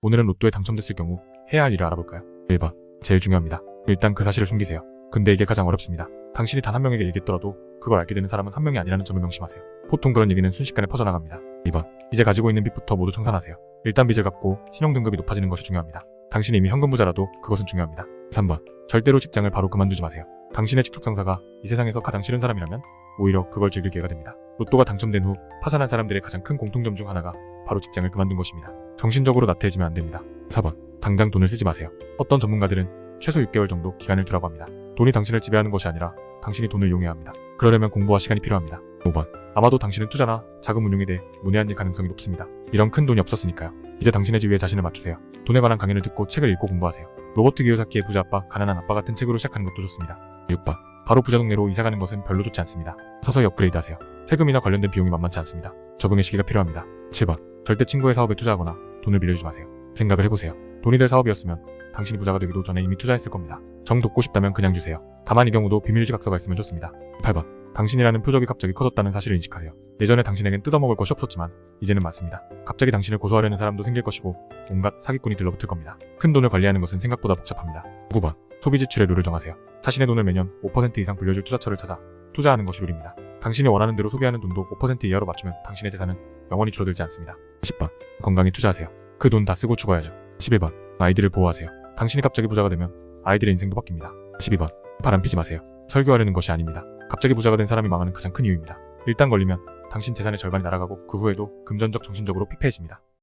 오늘은 로또에 당첨됐을 경우 해야 할 일을 알아볼까요? 1번. 제일 중요합니다. 일단 그 사실을 숨기세요. 근데 이게 가장 어렵습니다. 당신이 단 한 명에게 얘기했더라도 그걸 알게 되는 사람은 한 명이 아니라는 점을 명심하세요. 보통 그런 얘기는 순식간에 퍼져나갑니다. 2번. 이제 가지고 있는 빚부터 모두 청산하세요. 일단 빚을 갚고 신용등급이 높아지는 것이 중요합니다. 당신이 이미 현금 부자라도 그것은 중요합니다. 3번. 절대로 직장을 바로 그만두지 마세요. 당신의 직속 상사가 이 세상에서 가장 싫은 사람이라면 오히려 그걸 즐길 기회가 됩니다. 로또가 당첨된 후 파산한 사람들의 가장 큰 공통점 중 하나가 바로 직장을 그만둔 것입니다. 정신적으로 나태해지면 안 됩니다. 4번. 당장 돈을 쓰지 마세요. 어떤 전문가들은 최소 6개월 정도 기간을 두라고 합니다. 돈이 당신을 지배하는 것이 아니라 당신이 돈을 이용해야 합니다. 그러려면 공부와 시간이 필요합니다. 5번. 아마도 당신은 투자나 자금 운용에 대해 문외한일 가능성이 높습니다. 이런 큰 돈이 없었으니까요. 이제 당신의 지위에 자신을 맞추세요. 돈에 관한 강연을 듣고 책을 읽고 공부하세요. 로버트 기요사키의 부자 아빠, 가난한 아빠 같은 책으로 시작하는 것도 좋습니다. 6번. 바로 부자 동네로 이사가는 것은 별로 좋지 않습니다. 서서히 업그레이드하세요. 세금이나 관련된 비용이 만만치 않습니다. 적응의 시기가 필요합니다. 7번. 절대 친구의 사업에 투자하거나 돈을 빌려주지 마세요. 생각을 해보세요. 돈이 될 사업이었으면 당신이 부자가 되기도 전에 이미 투자했을 겁니다. 정 돕고 싶다면 그냥 주세요. 다만 이 경우도 비밀 지각서가 있으면 좋습니다. 8번. 당신이라는 표적이 갑자기 커졌다는 사실을 인식하세요. 예전에 당신에겐 뜯어먹을 것이 없었지만 이제는 많습니다. 갑자기 당신을 고소하려는 사람도 생길 것이고 온갖 사기꾼이 들러붙을 겁니다. 큰 돈을 관리하는 것은 생각보다 복잡합니다. 9번. 소비 지출의 룰을 정하세요. 자신의 돈을 매년 5% 이상 불려줄 투자처를 찾아 투자하는 것이 룰입니다. 당신이 원하는 대로 소비하는 돈도 5% 이하로 맞추면 당신의 재산은 영원히 줄어들지 않습니다. 10번. 건강에 투자하세요. 그 돈 다 쓰고 죽어야죠. 11번. 아이들을 보호하세요. 당신이 갑자기 부자가 되면 아이들의 인생도 바뀝니다. 12번. 바람 피지 마세요. 설교하려는 것이 아닙니다. 갑자기 부자가 된 사람이 망하는 가장 큰 이유입니다. 일단 걸리면 당신 재산의 절반이 날아가고 그 후에도 금전적 정신적으로 피폐해집니다.